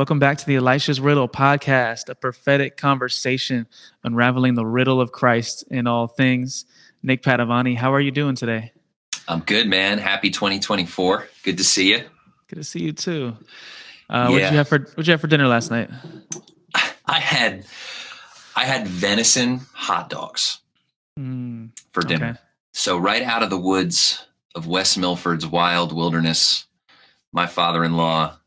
Welcome back to the Elisha's Riddle podcast, a prophetic conversation unraveling the riddle of Christ in all things. Nick Padavani, how are you doing today? I'm good, man. Happy 2024. Good to see you. Good to see you too. Yeah. What'd you have for dinner last night? I had venison hot dogs for dinner. Okay. So right out of the woods of West Milford's wild wilderness, my father-in-law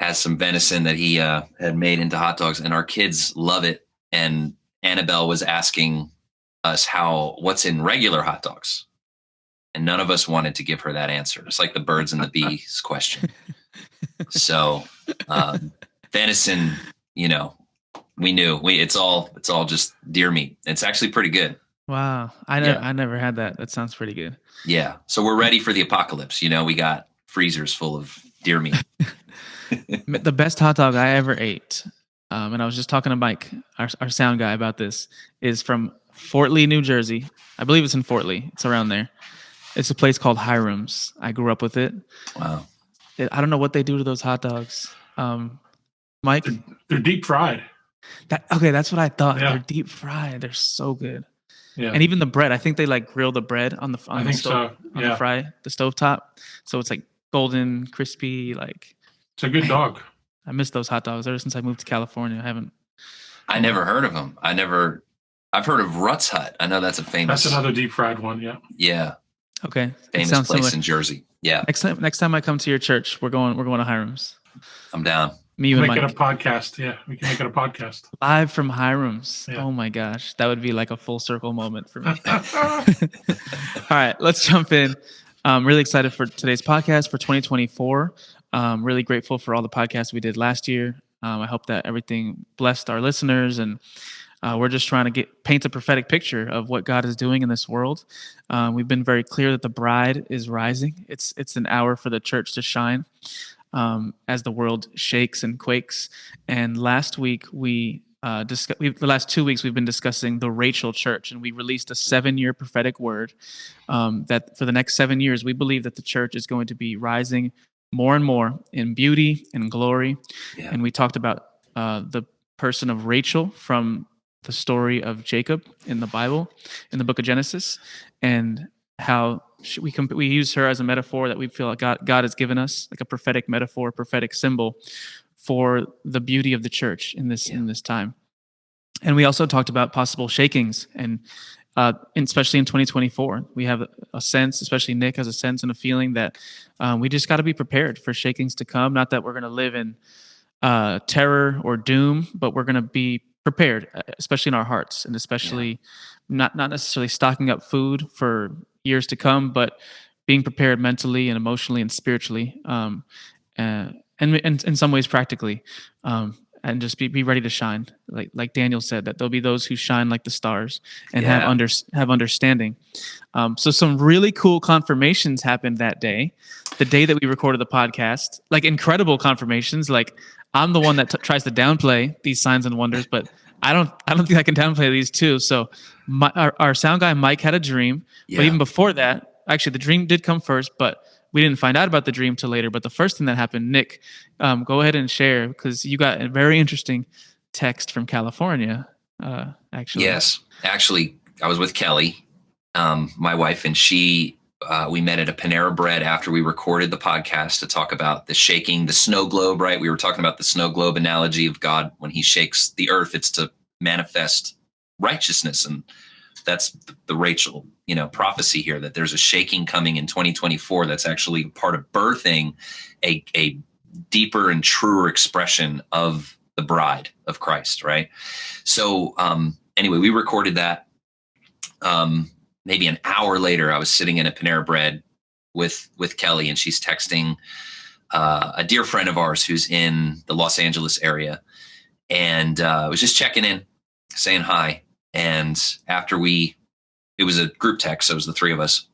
has some venison that he had made into hot dogs, and our kids love it. And Annabelle was asking us what's in regular hot dogs. And none of us wanted to give her that answer. It's like the birds and the bees question. So venison, we knew it's all just deer meat. It's actually pretty good. Wow. I never had that. That sounds pretty good. Yeah. So we're ready for the apocalypse. We got freezers full of deer meat. The best hot dog I ever ate, and I was just talking to Mike, our sound guy, about this, is from Fort Lee, New Jersey. I believe it's in Fort Lee. It's around there. It's a place called Hiram's. I grew up with it. Wow. I don't know what they do to those hot dogs. Mike? They're deep fried. That's what I thought. Yeah. They're deep fried. They're so good. Yeah. And even the bread, I think they grill the bread on the stove, so. Yeah. the stove top. So it's golden, crispy, It's a good dog. I miss those hot dogs ever since I moved to California. I never heard of them. I've heard of Rutt's Hut. I know that's a famous. That's another deep fried one. Yeah. Yeah. Okay. Famous place similar. In Jersey. Yeah. Next time I come to your church, we're going to Hiram's. I'm down. Me and Mike. Make it a podcast. Yeah, we can make it a podcast. Live from Hiram's. Yeah. Oh my gosh, that would be like a full circle moment for me. All right, let's jump in. I'm really excited for today's podcast for 2024. Really grateful for all the podcasts we did last year. I hope that everything blessed our listeners, and we're just trying to paint a prophetic picture of what God is doing in this world. We've been very clear that the bride is rising. It's an hour for the church to shine as the world shakes and quakes. And last week the last 2 weeks we've been discussing the Rachel Church, and we released a 7-year prophetic word that for the next 7 years we believe that the church is going to be rising more and more in beauty and glory. Yeah. And we talked about the person of Rachel from the story of Jacob in the Bible, in the book of Genesis, and how we use her as a metaphor that we feel like God has given us, like a prophetic metaphor, prophetic symbol for the beauty of the church in this time. And we also talked about possible shakings, and especially in 2024, we have a sense, especially Nick has a sense and a feeling that we just got to be prepared for shakings to come. Not that we're going to live in terror or doom, but we're going to be prepared, especially in our hearts, and especially not necessarily stocking up food for years to come, but being prepared mentally and emotionally and spiritually, and in some ways practically, and just be ready to shine. Like Daniel said, that there'll be those who shine like the stars and have understanding. So some really cool confirmations happened that day, the day that we recorded the podcast, incredible confirmations. I'm the one that tries to downplay these signs and wonders, but I don't think I can downplay these too. So our sound guy, Mike, had a dream, but even before that, actually the dream did come first, but we didn't find out about the dream till later. But the first thing that happened, Nick, go ahead and share, because you got a very interesting text from California, actually. Yes. Actually, I was with Kelly, my wife, and we met at a Panera Bread after we recorded the podcast to talk about the shaking, the snow globe, right? We were talking about the snow globe analogy of God. When he shakes the earth, it's to manifest righteousness. And that's the Rachel, prophecy here, that there's a shaking coming in 2024 that's actually part of birthing a deeper and truer expression of the bride of Christ, right? So anyway, we recorded that. Maybe an hour later, I was sitting in a Panera Bread with Kelly, and she's texting a dear friend of ours who's in the Los Angeles area, and I was just checking in, saying hi. And after it was a group text, so it was the three of us.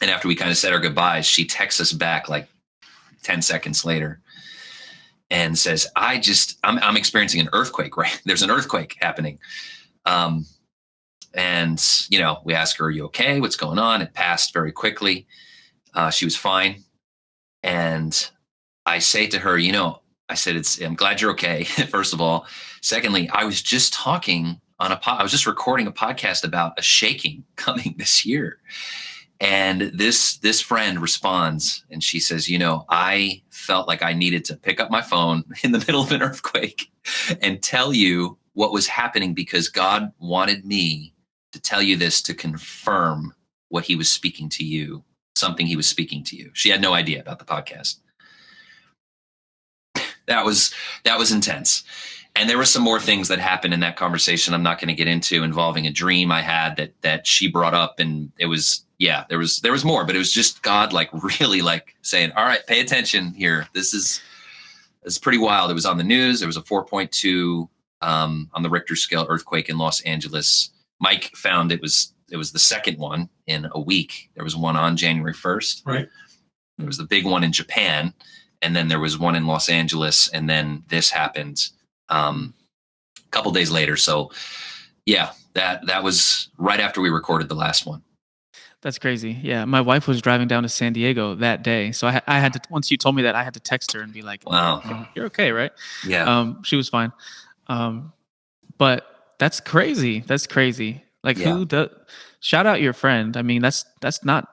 And after we kind of said our goodbyes, she texts us back 10 seconds later and says, I'm experiencing an earthquake, right? There's an earthquake happening. And, we asked her, are you okay? What's going on? It passed very quickly. She was fine. And I say to her, I I said, I'm glad you're okay. First of all. Secondly, I was just talking I was just recording a podcast about a shaking coming this year. And this friend responds and she says, I felt like I needed to pick up my phone in the middle of an earthquake and tell you what was happening because God wanted me to tell you this to confirm what he was speaking to you, something he was speaking to you. She had no idea about the podcast. That was intense. And there were some more things that happened in that conversation I'm not going to get into, involving a dream I had that she brought up. And it was, there was more, but it was just God really saying, all right, pay attention here. It's pretty wild. It was on the news. There was a 4.2 on the Richter scale earthquake in Los Angeles. Mike found it was the second one in a week. There was one on January 1st. Right. There was the big one in Japan. And then there was one in Los Angeles. And then this happened a couple days later. So that was right after we recorded the last one. That's crazy. Yeah. My wife was driving down to San Diego that day. So I had to, once you told me that, I had to text her and be like, wow, you're okay, right? Yeah. She was fine. But that's crazy. That's crazy. Who does, shout out your friend. I mean, that's not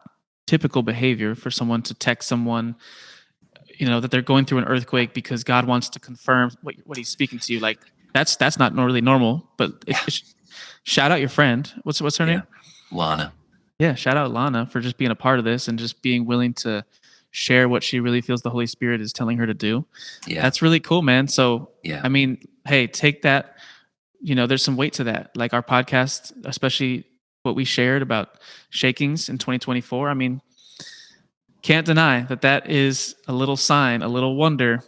typical behavior for someone to text someone, that they're going through an earthquake because God wants to confirm what he's speaking to you. That's not really normal, but shout out your friend. What's her name? Lana. Yeah. Shout out Lana for just being a part of this and just being willing to share what she really feels the Holy Spirit is telling her to do. Yeah. That's really cool, man. So, I mean, hey, take that, there's some weight to that. Like our podcast, especially what we shared about shakings in 2024. I mean, can't deny that is a little sign, a little wonder.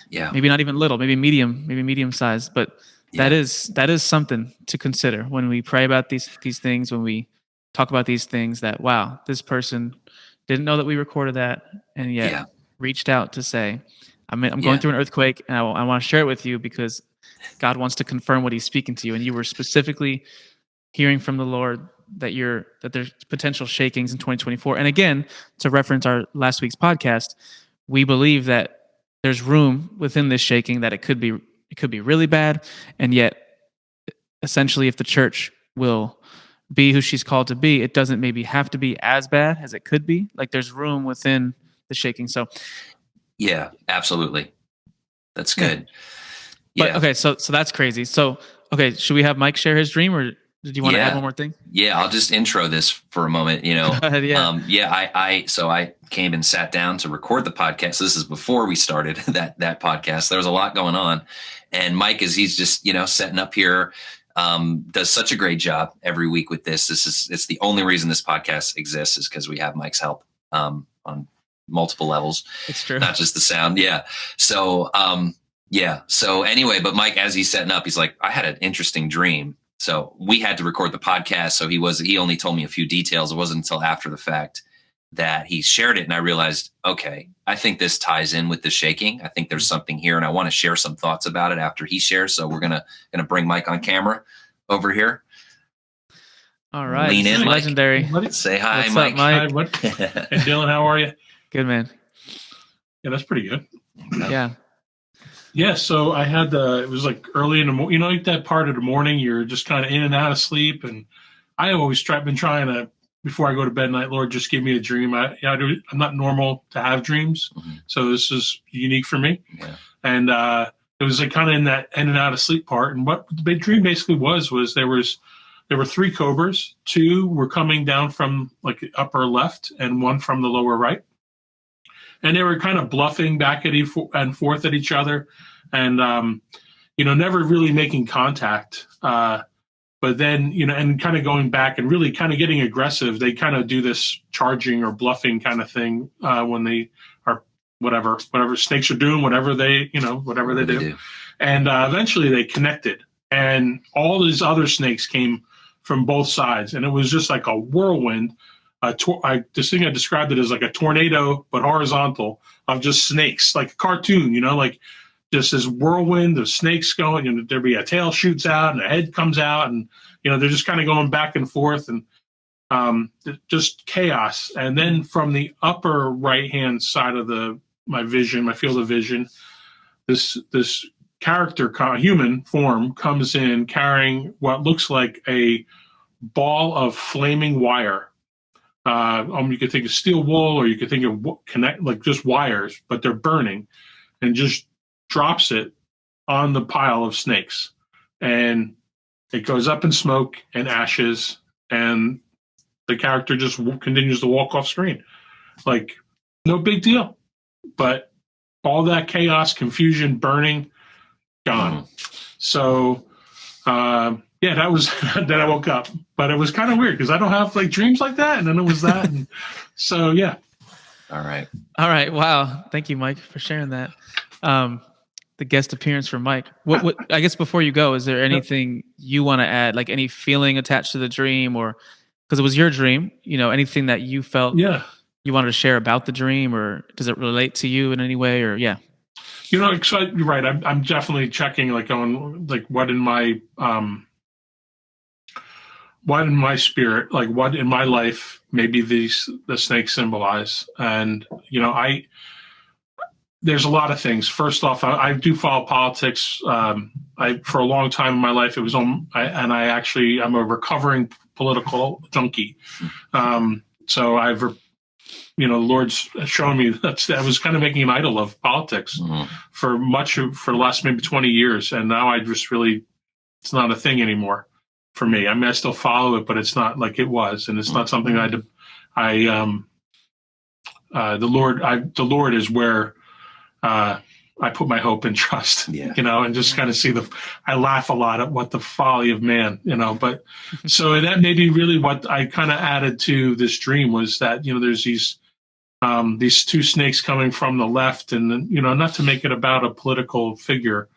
Yeah. Maybe not even little, maybe medium sized, but that is something to consider when we pray about these things, when we talk about these things, that, wow, this person didn't know that we recorded that and yet reached out to say, I'm going through an earthquake and I want to share it with you because God wants to confirm what he's speaking to you. And you were specifically hearing from the Lord that there's potential shakings in 2024. And again, to reference our last week's podcast, we believe that there's room within this shaking that it could be really bad. And yet, essentially, if the church will be who she's called to be, it doesn't maybe have to be as bad as it could be. There's room within the shaking. So yeah, absolutely. That's good. Yeah. But okay, so that's crazy. So, okay, should we have Mike share his dream, or did you want to add one more thing? Yeah, I'll just intro this for a moment. I came and sat down to record the podcast. So this is before we started that podcast. There was a lot going on, and Mike, he's just setting up here, does such a great job every week with this. It's the only reason this podcast exists is because we have Mike's help on multiple levels. It's true, not just the sound. Yeah. So So anyway, but Mike, as he's setting up, he's like, I had an interesting dream. So we had to record the podcast. So he only told me a few details. It wasn't until after the fact that he shared it. And I realized, okay, I think this ties in with the shaking. I think there's something here and I want to share some thoughts about it after he shares. So we're going to bring Mike on camera over here. All right. Lean in, Mike. Legendary. Say hi, What's Mike. Up, Mike? Hey, Dylan, how are you? Good, man. Yeah, that's pretty good. Yeah. Yeah, so I had it was early in the morning, like that part of the morning, you're just kind of in and out of sleep. And I always been trying to, before I go to bed at night, Lord, just give me a dream. I'm not normal to have dreams. Mm-hmm. So this is unique for me. Yeah. And it was kind of in that in and out of sleep part. And what the dream basically was there were 3 cobras. 2 were coming down from the upper left and 1 from the lower right. And they were kind of bluffing back and forth at each other, and never really making contact. But then and kind of going back and really kind of getting aggressive. They kind of do this charging or bluffing kind of thing when they are whatever snakes are doing, whatever they do. And eventually they connected, and all these other snakes came from both sides, and it was just like a whirlwind. This thing I described it as like a tornado, but horizontal, of just snakes, like a cartoon, just this whirlwind of snakes going, and there'd be a tail shoots out and a head comes out, and they're just kind of going back and forth, and just chaos. And then from the upper right hand side of my field of vision, this character, human form, comes in carrying what looks like a ball of flaming wire. You could think of steel wool, or you could think of like just wires, but they're burning, and just drops it on the pile of snakes, and it goes up in smoke and ashes, and the character just continues to walk off screen, like no big deal. But all that chaos, confusion, burning, gone. So that was then I woke up, but it was kind of weird because I don't have like dreams like that, and then it was that, and so yeah. All right. Wow, thank you, Mike, for sharing that. The guest appearance from Mike. What I guess before you go, is there anything you want to add, like any feeling attached to the dream, or because it was your dream, anything that you felt you wanted to share about the dream, or does it relate to you in any way, or So you're right. I'm definitely checking, like, on like what in my spirit, like what in my life maybe the snakes symbolize. And there's a lot of things. First off, I do follow politics. For a long time in my life, it was I'm a recovering political junkie. So the Lord's shown me that was kind of making an idol of politics for the last maybe 20 years. And now it's not a thing anymore for me. I mean, I still follow it, but it's not like it was. And it's not something the Lord is where I put my hope and trust, and just kind of see I laugh a lot at what the folly of man, but so that may be really what I kind of added to this dream was that, there's these two snakes coming from the left, and not to make it about a political figure,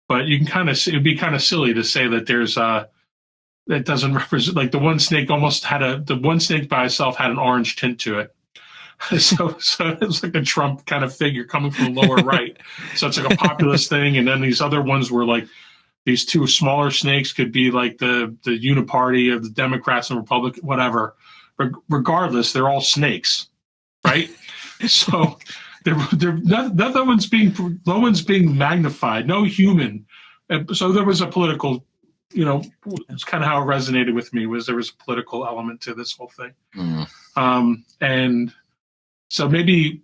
but you can it'd be kind of silly to say that there's that doesn't represent, like the one snake the one snake by itself had an orange tint to it. So it was like a Trump kind of figure coming from the lower right. So it's like a populist thing. And then these other ones were like these two smaller snakes could be like the uniparty of the Democrats and Republicans, whatever. Regardless, they're all snakes, right? So no one's being magnified, no human. So there was a political, it's kind of how it resonated with me, was there was a political element to this whole thing. And so maybe,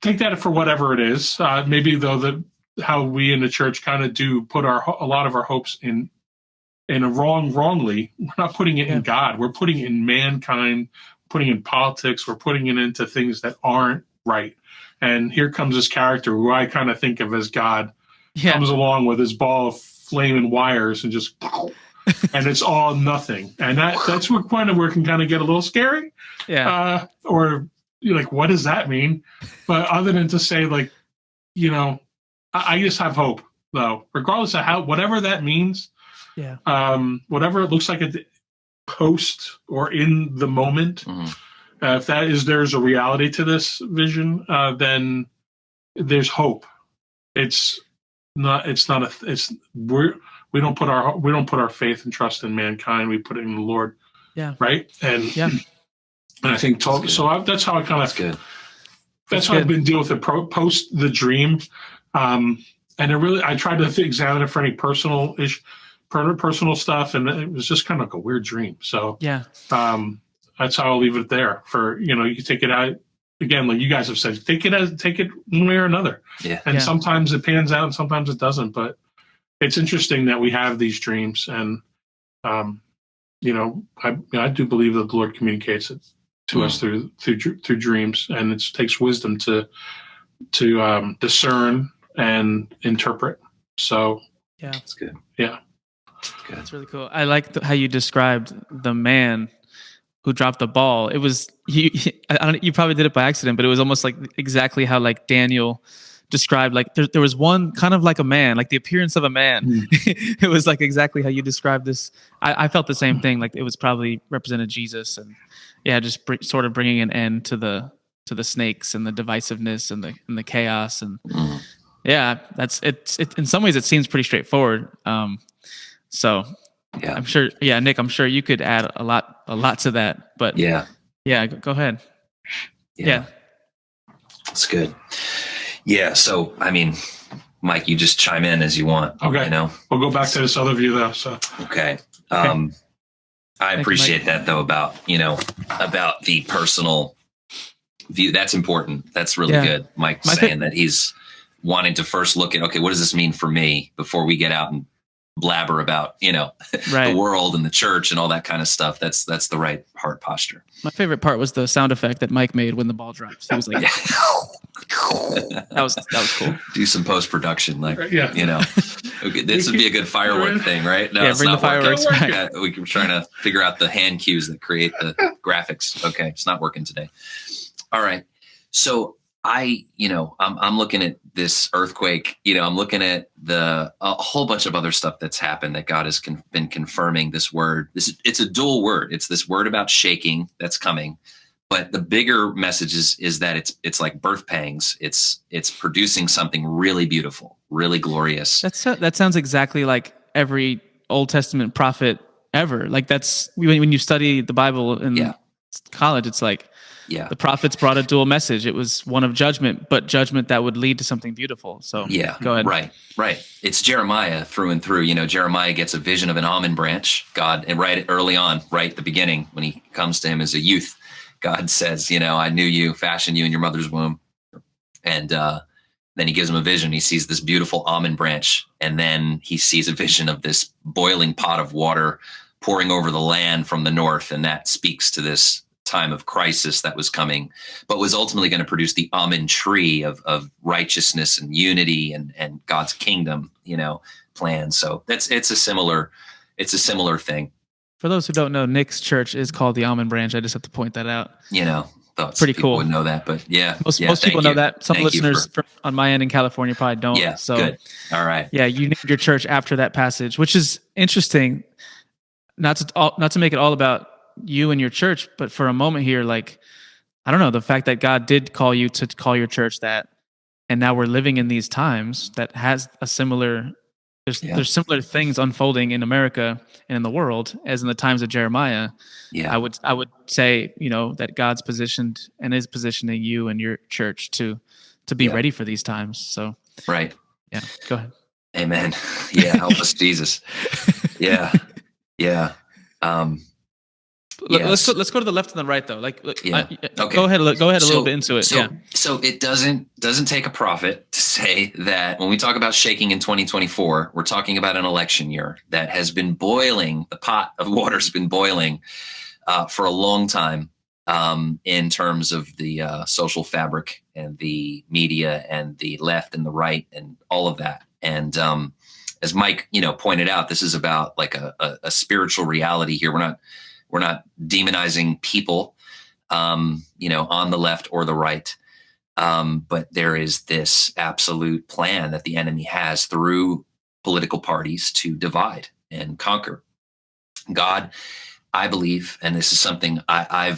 take that for whatever it is. Maybe though how we in the church kind of do put a lot of our hopes in wrongly. We're not putting it in God. We're putting it in mankind, putting it in politics. We're putting it into things that aren't right. And here comes this character who I kind of think of as God, comes along with his ball of flaming wires and just, and it's all nothing. And that's what kind of where it can kind of get a little scary. Yeah. Or you're like, what does that mean? But other than to say, like, I just have hope, though, regardless of whatever that means. Yeah. Whatever it looks like at the post or in the moment, if there's a reality to this vision, then there's hope. We don't put our faith and trust in mankind. We put it in the Lord. Yeah. Right. And and I think that's how I kind of. That's how I've been dealing with it post the dream, and I tried to examine it for any personal stuff, and it was just kind of like a weird dream. So that's how I'll leave it there. For you can take it out again, like you guys have said, take it one way or another. Yeah, and sometimes it pans out, and sometimes it doesn't. But it's interesting that we have these dreams, and I do believe that the Lord communicates it to us through dreams, and it takes wisdom to discern and interpret. So that's good. Yeah, that's really cool. I like how you described the man who dropped the ball. It was you probably did it by accident, but it was almost like exactly how like Daniel described, like there was one kind of like a man, like the appearance of a man. It was like exactly how you described this. I felt the same thing, like it was probably represented Jesus, and just sort of bringing an end to the snakes and the divisiveness and the chaos, and that's it. In some ways, it seems pretty straightforward. So I'm sure, Nick, I'm sure you could add a lot to that. But go ahead. Yeah, that's good. Yeah, so I mean, Mike, you just chime in as you want. Okay. You know, We'll go back to this other view though. So okay. Okay. I appreciate that though about the personal view. That's important. That's really good. Mike saying that he's wanting to first look at, okay, what does this mean for me before we get out and blabber about, the world and the church and all that kind of stuff. That's the right heart posture. My favorite part was the sound effect that Mike made when the ball dropped. He was like, that was cool. Do some post-production, okay, this would be a good firework thing, right? No, bring the fireworks back. We were trying to figure out the hand cues that create the graphics. Okay, it's not working today. All right. So I'm looking at this earthquake, I'm looking at a whole bunch of other stuff that's happened that God has been confirming this word. It's a dual word. It's this word about shaking that's coming. But the bigger message is that it's like birth pangs. It's producing something really beautiful, really glorious. That sounds exactly like every Old Testament prophet ever. Like that's when you study the Bible in college, it's like the prophets brought a dual message. It was one of judgment, but judgment that would lead to something beautiful. So go ahead. Right. It's Jeremiah through and through. Jeremiah gets a vision of an almond branch. God, and right early on, right at the beginning, when he comes to him as a youth, God says, I knew you, fashioned you in your mother's womb. And then he gives him a vision. He sees this beautiful almond branch. And then he sees a vision of this boiling pot of water pouring over the land from the north. And that speaks to this time of crisis that was coming, but was ultimately going to produce the almond tree of righteousness and unity and God's kingdom, plan. So it's a similar thing. For those who don't know, Nick's church is called the Almond Branch. I just have to point that out. Pretty cool. Wouldn't know that, but most people know that. Some listeners on my end in California probably don't. Yeah, so good. All right. Yeah, you named your church after that passage, which is interesting. Not to make it all about you and your church, but for a moment here, like, I don't know, the fact that God did call you to call your church that, and now we're living in these times that has a similar. There's similar things unfolding in America and in the world as in the times of Jeremiah. Yeah, I would say that God's positioned and is positioning you and your church to be ready for these times. So right, go ahead. Amen. Yeah, help us, Jesus. Yeah. Let's go to the left and the right though. Okay. Go ahead a little bit into it. So it doesn't take a prophet to say that when we talk about shaking in 2024, we're talking about an election year that has been boiling. The pot of water's been boiling for a long time in terms of the social fabric and the media and the left and the right and all of that. And as Mike, pointed out, this is about like a spiritual reality here. We're not demonizing people, on the left or the right. But there is this absolute plan that the enemy has through political parties to divide and conquer. God, I believe, and this is something I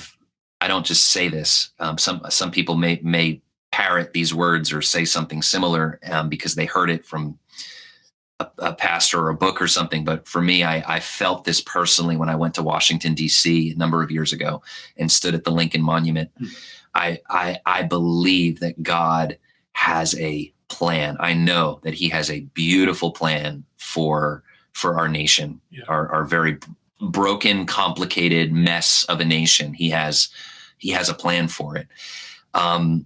don't just say this. Some people may parrot these words or say something similar because they heard it from a pastor or a book or something. But for me, I felt this personally when I went to Washington, D.C. a number of years ago and stood at the Lincoln Monument. I believe that God has a plan. I know that he has a beautiful plan for our nation, our very broken, complicated mess of a nation. He has a plan for it.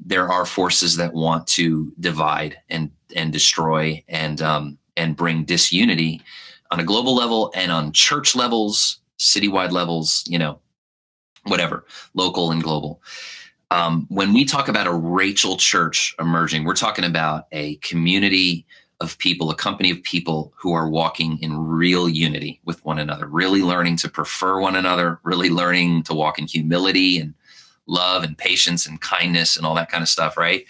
There are forces that want to divide and destroy and bring disunity on a global level and on church levels, citywide levels, whatever, local and global. When we talk about a Rachel church emerging, we're talking about a community of people, a company of people who are walking in real unity with one another, really learning to prefer one another, really learning to walk in humility and love and patience and kindness and all that kind of stuff, right?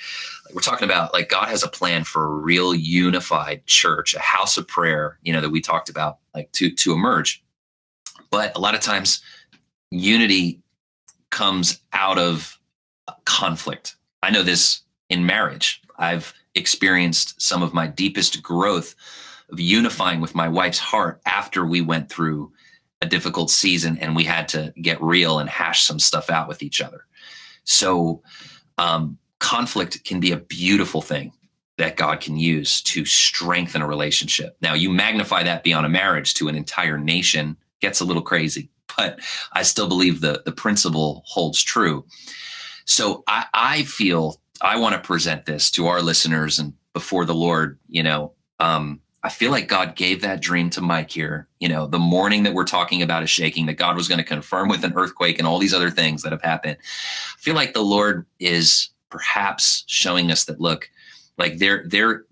We're talking about like God has a plan for a real unified church, a house of prayer, that we talked about, like to emerge. But a lot of times unity comes out of conflict. I know this in marriage. I've experienced some of my deepest growth of unifying with my wife's heart after we went through a difficult season and we had to get real and hash some stuff out with each other. So, conflict can be a beautiful thing. that God can use to strengthen a relationship. Now, you magnify that beyond a marriage to an entire nation, gets a little crazy, but I still believe the principle holds true. So I feel I want to present this to our listeners and before the Lord, I feel like God gave that dream to Mike here, the morning that we're talking about a shaking, that God was going to confirm with an earthquake and all these other things that have happened. I feel like the Lord is perhaps showing us that, look, like there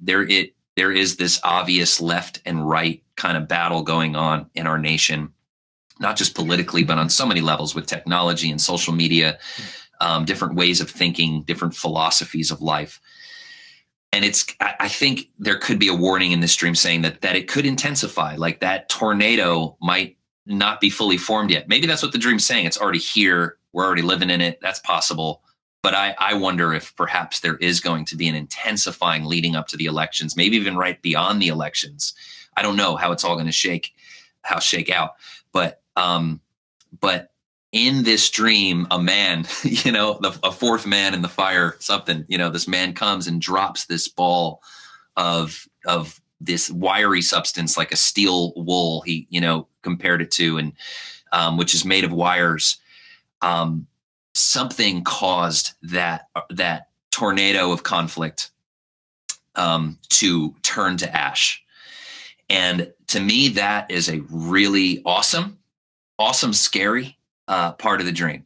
is this obvious left and right kind of battle going on in our nation, not just politically, but on so many levels with technology and social media, different ways of thinking, different philosophies of life. And I think there could be a warning in this dream saying that it could intensify, like that tornado might not be fully formed yet. Maybe that's what the dream's saying. It's already here. We're already living in it. That's possible. But I wonder if perhaps there is going to be an intensifying leading up to the elections, maybe even right beyond the elections. I don't know how it's all going to shake out. But in this dream, a man, a fourth man in the fire, something, this man comes and drops this ball of this wiry substance, like a steel wool. He, compared it to, and which is made of wires. Something caused that tornado of conflict to turn to ash. And to me, that is a really awesome, scary part of the dream.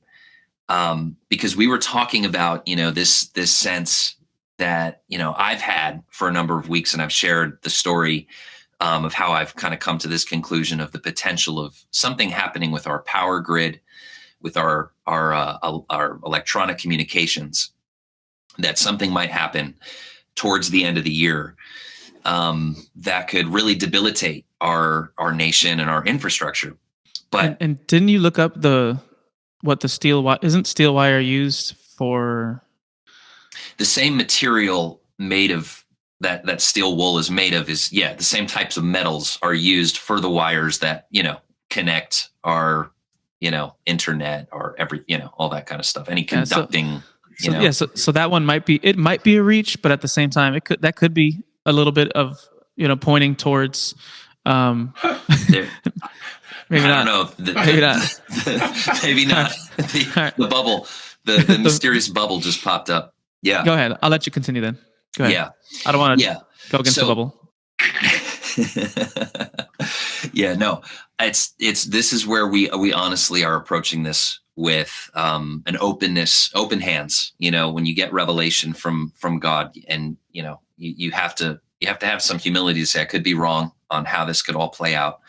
Because we were talking about, this sense that, I've had for a number of weeks, and I've shared the story of how I've kind of come to this conclusion of the potential of something happening with our power grid, with our electronic communications, that something might happen towards the end of the year that could really debilitate our nation and our infrastructure. But and didn't you look up what the steel wire isn't steel wire used for? The same material made of that steel wool is made of is the same types of metals are used for the wires that connect our internet or all that kind of stuff. Any conducting, So that one might be a reach, but at the same time, that could be a little bit of pointing towards. Maybe I not. don't know. Maybe not. Maybe not. The bubble, the mysterious bubble just popped up. Yeah. Go ahead. I'll let you continue then. Go ahead. Yeah. I don't want to go against the bubble. No. This is where we honestly are approaching this with an openness, open hands. When you get revelation from God, and you have to have some humility to say I could be wrong on how this could all play out.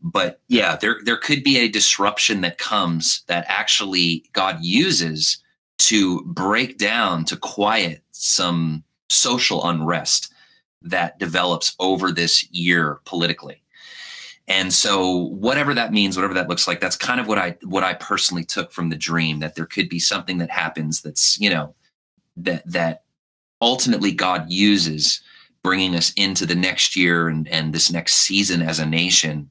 But there could be a disruption that comes that actually God uses to break down, to quiet some social unrest that develops over this year politically. And so whatever that means, whatever that looks like, that's kind of what I personally took from the dream, that there could be something that happens that's, that ultimately God uses, bringing us into the next year and this next season as a nation,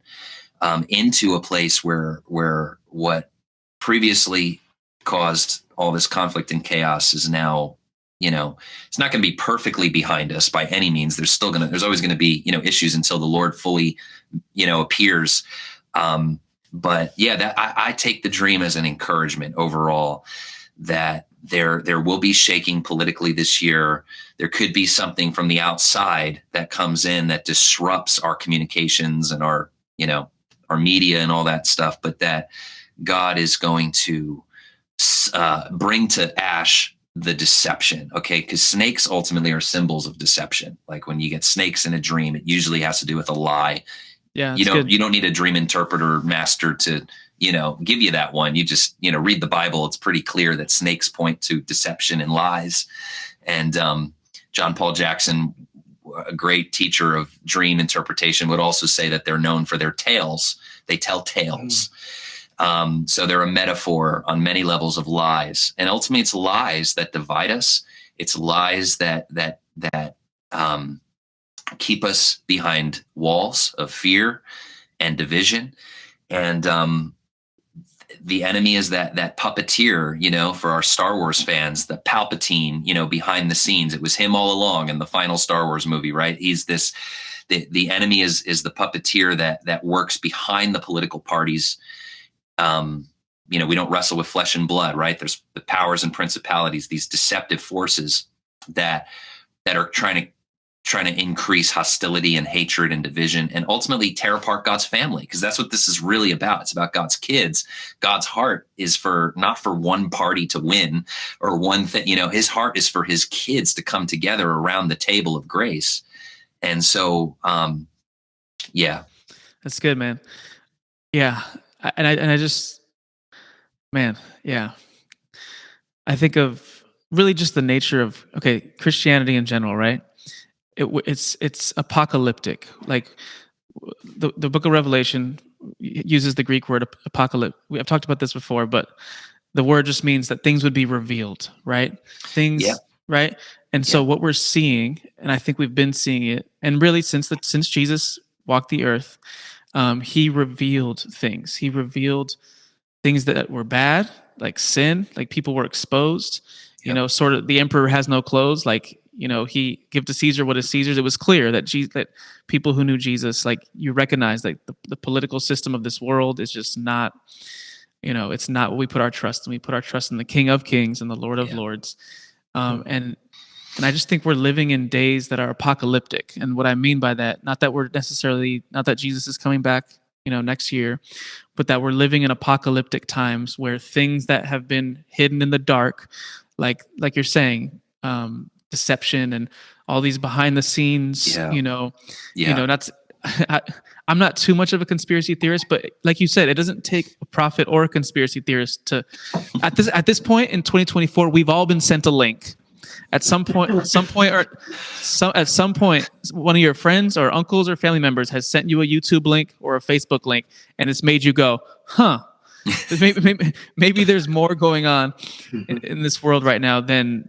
into a place where what previously caused all this conflict and chaos is now, it's not going to be perfectly behind us by any means. There's always going to be, issues until the Lord fully, appears. But I take the dream as an encouragement overall, that there will be shaking politically this year. There could be something from the outside that comes in that disrupts our communications and our media and all that stuff, but that God is going to bring to ash the deception. Okay. Because snakes ultimately are symbols of deception. Like when you get snakes in a dream, it usually has to do with a lie. Yeah. You don't need a dream interpreter master to, give you that one. You just, read the Bible. It's pretty clear that snakes point to deception and lies. And John Paul Jackson, a great teacher of dream interpretation, would also say that they're known for their tales. They tell tales. So they're a metaphor on many levels of lies. And ultimately it's lies that divide us. It's lies that keep us behind walls of fear and division. And the enemy is that puppeteer, for our Star Wars fans, the Palpatine, behind the scenes. It was him all along in the final Star Wars movie, right? He's the enemy is the puppeteer that works behind the political parties. We don't wrestle with flesh and blood, right? There's the powers and principalities, these deceptive forces that are trying to increase hostility and hatred and division, and ultimately tear apart God's family, because that's what this is really about. It's about God's kids. God's heart is not for one party to win or one thing. His heart is for his kids to come together around the table of grace. And so, that's good, man. Yeah, I just, man, yeah. I think of really just the nature of Christianity in general, right? It's apocalyptic. Like the book of Revelation uses the Greek word apocalypse. I've talked about this before, but the word just means that things would be revealed, right? Right? And so what we're seeing, and I think we've been seeing it, and really since Jesus walked the earth, he revealed things. He revealed things that were bad, like sin, like people were exposed. Sort of the emperor has no clothes. Like he give to Caesar what is Caesar's. It was clear that that people who knew Jesus, like you recognize, like the political system of this world is just not. It's not what we put our trust in. We put our trust in the King of Kings and the Lord of Lords. And I just think we're living in days that are apocalyptic. And what I mean by that, not that Jesus is coming back, next year, but that we're living in apocalyptic times where things that have been hidden in the dark, like you're saying, deception and all these behind the scenes, I'm not too much of a conspiracy theorist, but like you said, it doesn't take a prophet or a conspiracy theorist to, at this point in 2024, we've all been sent a link. At some point, one of your friends or uncles or family members has sent you a YouTube link or a Facebook link, and it's made you go, "Huh? Maybe there's more going on in this world right now than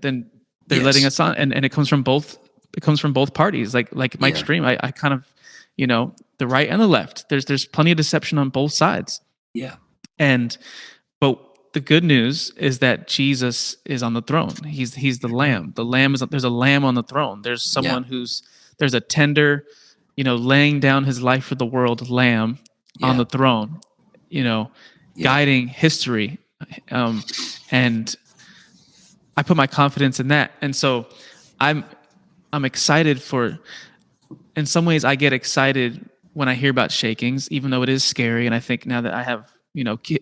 they're letting us on." And it comes from both. It comes from both parties. Like Mike's dream. I kind of, the right and the left. There's plenty of deception on both sides. Yeah. But the good news is that Jesus is on the throne. He's the Lamb. The Lamb there's a Lamb on the throne. There's someone there's a tender, laying down his life for the world Lamb on the throne, guiding history. And I put my confidence in that. And so I'm excited in some ways I get excited when I hear about shakings, even though it is scary. And I think now that I have,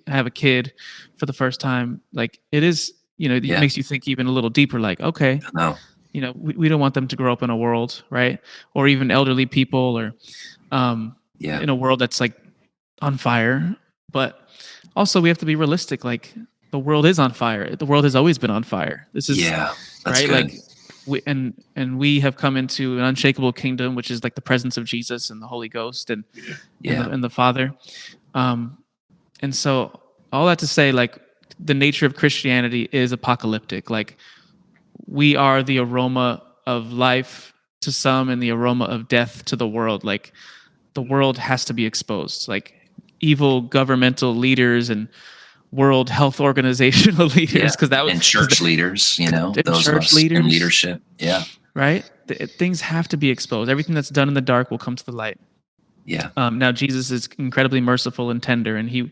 have a kid for the first time, like it is, it makes you think even a little deeper, like, okay, we don't want them to grow up in a world, right? Or even elderly people or in a world that's like on fire. But also we have to be realistic. Like the world is on fire. The world has always been on fire. This is that's right. Good. Like we have come into an unshakable kingdom, which is like the presence of Jesus and the Holy Ghost and the Father. And so all that to say, like the nature of Christianity is apocalyptic. Like we are the aroma of life to some and the aroma of death to the world. Like the world has to be exposed. Like evil governmental leaders and World Health Organizational leaders, because that was church leaders, those church leaders in leadership. Yeah. Right. Things have to be exposed. Everything that's done in the dark will come to the light. Yeah. Now Jesus is incredibly merciful and tender, and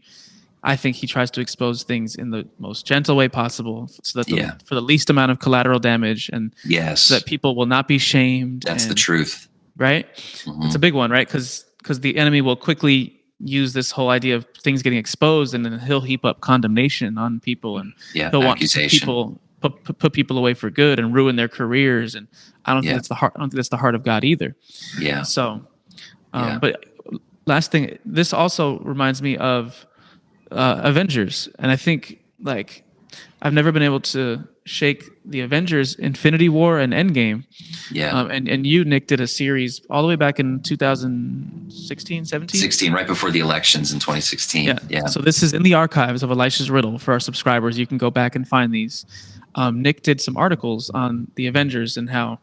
I think he tries to expose things in the most gentle way possible, so that for the least amount of collateral damage, and so that people will not be shamed. That's the truth, right? Mm-hmm. It's a big one, right? Because the enemy will quickly use this whole idea of things getting exposed, and then he'll heap up condemnation on people, and he'll want people put people away for good and ruin their careers. And I don't think that's the heart. I don't think that's the heart of God either. Yeah. So, but last thing, this also reminds me of Avengers, and I think like I've never been able to shake the Avengers, Infinity War, and Endgame. Yeah. And you, Nick, did a series all the way back in 2016, 17? 16, right before the elections in 2016. Yeah. So this is in the archives of Elisha's Riddle for our subscribers. You can go back and find these. Nick did some articles on the Avengers and how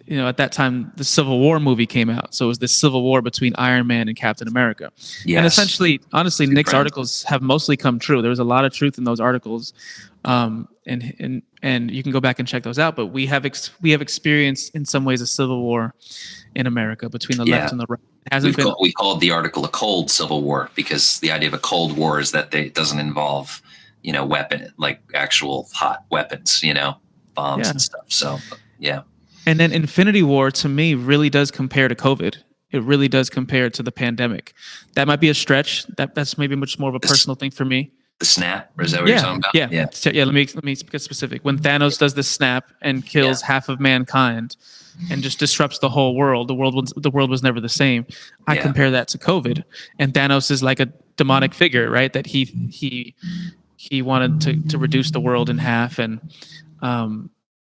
at that time the Civil War movie came out, so it was this civil war between Iron Man and Captain America. Yes. And essentially, honestly, Two Nick's friends. articles have mostly come true. There was a lot of truth in those articles, and you can go back and check those out. But we have experienced in some ways a civil war in America between the left and the right. It hasn't been. We called the article a cold civil war because the idea of a cold war is that it doesn't involve, weapon, like actual hot weapons, bombs and stuff. So, yeah. And then Infinity War to me really does compare to COVID. It really does compare to the pandemic. That might be a stretch. That's maybe much more of a personal thing for me. The snap, or is that what you're talking about? Yeah. Let me get specific. When Thanos does the snap and kills half of mankind and just disrupts the whole world, the world was never the same. I compare that to COVID, and Thanos is like a demonic figure, right? That he wanted to reduce the world in half, and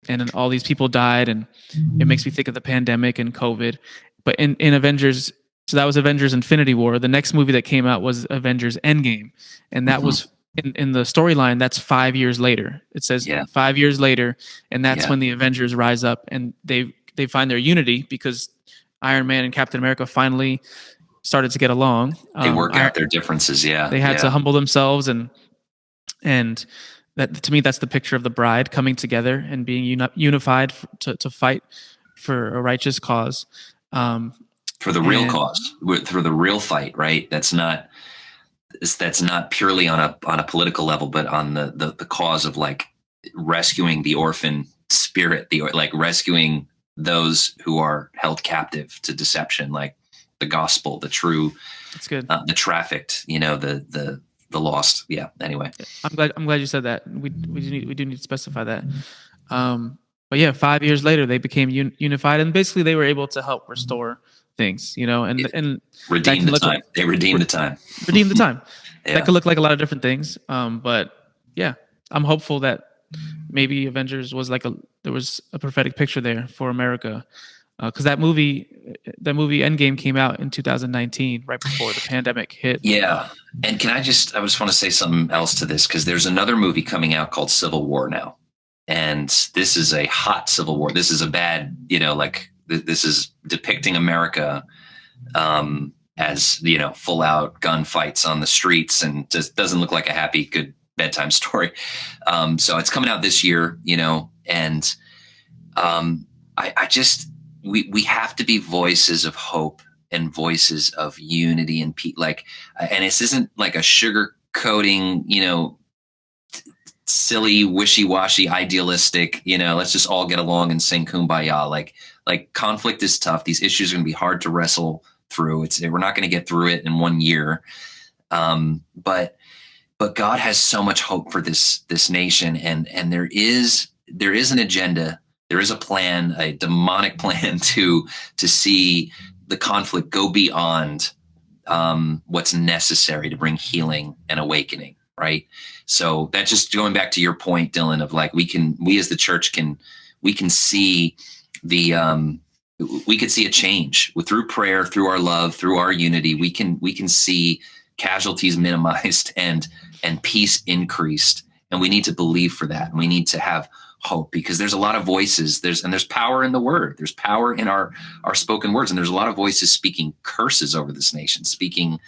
then all these people died, and it makes me think of the pandemic and COVID. But in Avengers, so that was Avengers Infinity War. The next movie that came out was Avengers Endgame, and that was in the storyline. That's 5 years later. It says 5 years later, and that's when the Avengers rise up and they find their unity because Iron Man and Captain America finally started to get along. They work out their differences. Yeah, they had to humble themselves, and that, to me, that's the picture of the bride coming together and being unified to fight for a righteous cause. For the real cause, for the real fight, right? That's not purely on a political level, but on the cause of like rescuing the orphan spirit, like rescuing those who are held captive to deception, like the gospel, the true, that's good, the trafficked, the lost. Yeah. Anyway, I'm glad you said that. We do need to specify that. But yeah, 5 years later, they became unified, and basically they were able to help restore things, and redeem the time. They redeemed the time. Redeem the time. That could look like a lot of different things. But yeah, I'm hopeful that maybe Avengers was there was a prophetic picture there for America. Because that movie Endgame came out in 2019, right before the pandemic hit. Yeah. And I just want to say something else to this, because there's another movie coming out called Civil War now. And this is a hot civil war. This is a bad, this is depicting America as, full out gunfights on the streets, and just doesn't look like a happy, good bedtime story. So it's coming out this year, and we have to be voices of hope and voices of unity and peace. And this isn't like a sugar coating, silly, wishy-washy, idealistic, let's just all get along and sing Kumbaya. Like conflict is tough. These issues are going to be hard to wrestle through. We're not going to get through it in 1 year. But God has so much hope for this nation. And there is an agenda. There is a plan, a demonic plan to see the conflict go beyond what's necessary to bring healing and awakening. Right. So that's just going back to your point, Dylan, of like, we as the church can see we could see a change through prayer, through our love, through our unity. We can see casualties minimized and peace increased. And we need to believe for that. And we need to have hope, because there's a lot of voices. There's power in the word. There's power in our spoken words. And there's a lot of voices speaking curses over this nation, speaking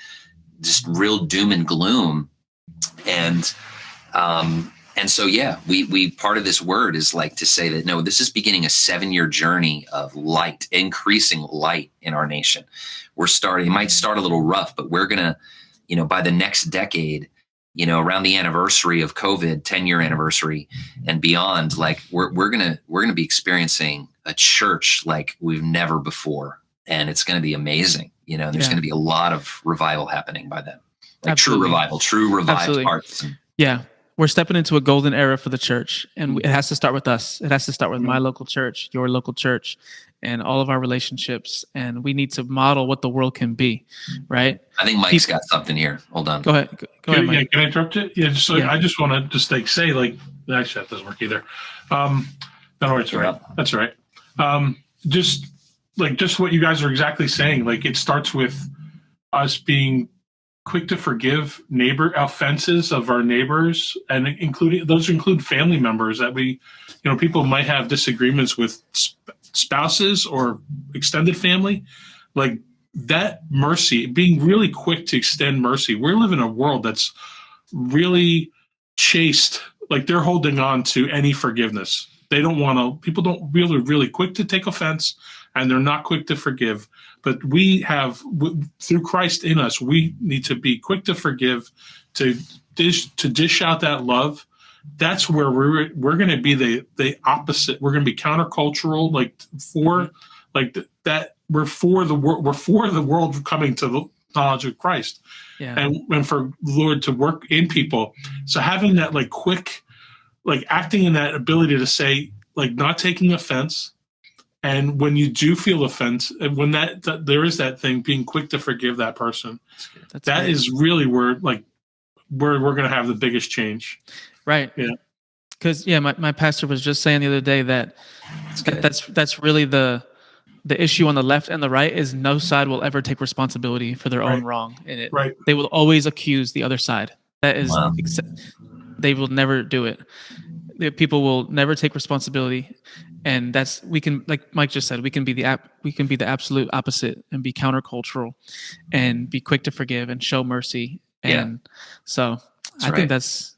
just real doom and gloom. And so, yeah, we part of this word is like to say that, no, this is beginning a 7-year journey of light, increasing light in our nation. It might start a little rough, but we're going to, by the next decade, around the anniversary of COVID, 10-year anniversary and beyond, like we're going to be experiencing a church like we've never before. And it's going to be amazing. There's going to be a lot of revival happening by then. Like true revived hearts. Yeah. We're stepping into a golden era for the church, and it has to start with us. It has to start with my local church, your local church, and all of our relationships. And we need to model what the world can be, right? I think Mike's got something here. Hold on. Go ahead. Go ahead, Mike. Can I interrupt it? Yeah. I just want to just say, actually, that doesn't work either. No, it's all right. That's all right. Just what you guys are exactly saying. Like, it starts with us being quick to forgive neighbor offenses of our neighbors, and include family members that people might have disagreements with spouses or extended family, like that mercy, being really quick to extend mercy. We live in a world that's really chaste, like they're holding on to any forgiveness. They don't want to, people don't really quick to take offense, and they're not quick to forgive. But we have, through Christ in us, we need to be quick to forgive, to dish out that love. That's where we're going to be the opposite. We're going to be countercultural, that. We're for the world. We're for the world coming to the knowledge of Christ, and for Lord to work in people. So having that quick, acting in that ability to say, not taking offense. And when you do feel offense, when that there is that thing, being quick to forgive that person, that is really where we're going to have the biggest change. Right. Yeah. Because my pastor was just saying the other day that that's really the issue on the left and the right is no side will ever take responsibility for their own wrong in it. Right. They will always accuse the other side. That is, they will never do it. The people will never take responsibility. And we can, like Mike just said, we can be the absolute opposite and be countercultural and be quick to forgive and show mercy. And so I think that's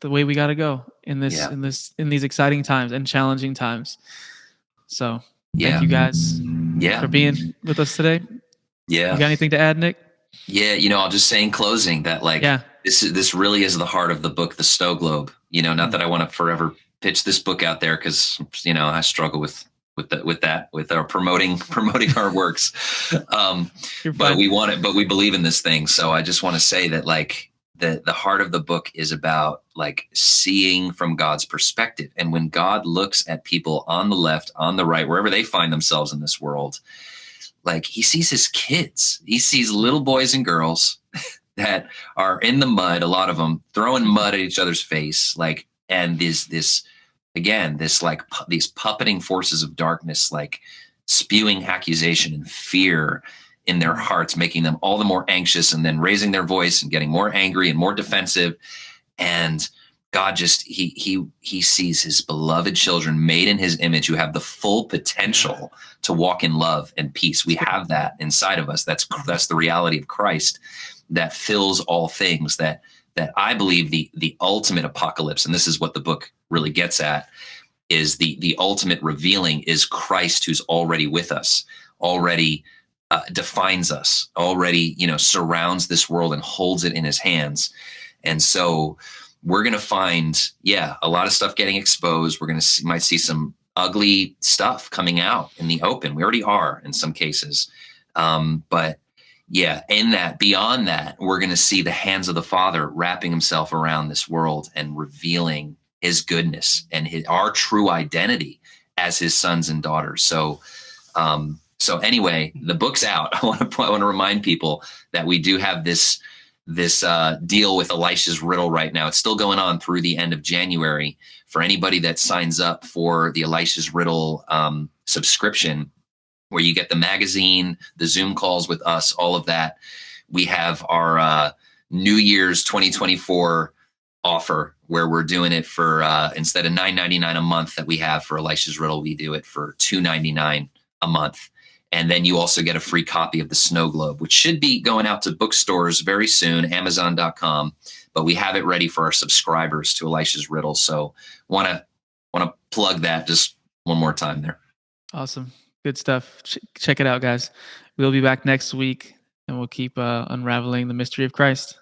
the way we got to go in these exciting times and challenging times. So thank you guys for being with us today. Yeah. You got anything to add, Nick? Yeah. I'll just say in closing that this really is the heart of the book, The Snow Globe. Not that I want to forever pitch this book out there, because I struggle with our promoting our works. But we want it, but we believe in this thing. So I just want to say that the heart of the book is about seeing from God's perspective. And when God looks at people on the left, on the right, wherever they find themselves in this world, he sees his kids. He sees little boys and girls that are in the mud, a lot of them throwing mud at each other's face, and these puppeting forces of darkness, spewing accusation and fear in their hearts, making them all the more anxious, and then raising their voice and getting more angry and more defensive. And God he sees his beloved children made in his image, who have the full potential to walk in love and peace. We have that inside of us. That's the reality of Christ that fills all things, that I believe the ultimate apocalypse, and this is what the book really gets at, is the ultimate revealing is Christ, who's already with us, already defines us, already surrounds this world and holds it in his hands. And so we're going to find a lot of stuff getting exposed. We're going to might see some ugly stuff coming out in the open. We already are in some cases, but in that, beyond that, we're going to see the hands of the Father wrapping himself around this world and revealing his goodness and our true identity as his sons and daughters. So anyway, the book's out. I want to remind people that we do have this deal with Elisha's Riddle right now. It's still going on through the end of January. For anybody that signs up for the Elisha's Riddle subscription, where you get the magazine, the Zoom calls with us, all of that, we have our New Year's 2024 offer, where we're doing it for instead of $9.99 a month that we have for Elisha's Riddle, we do it for $2.99 a month. And then you also get a free copy of The Snow Globe, which should be going out to bookstores very soon, Amazon.com. But we have it ready for our subscribers to Elisha's Riddle. So want to plug that just one more time there. Awesome. Good stuff. Check it out, guys. We'll be back next week, and we'll keep unraveling the mystery of Christ.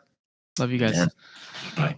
Love you guys. Yeah. Bye.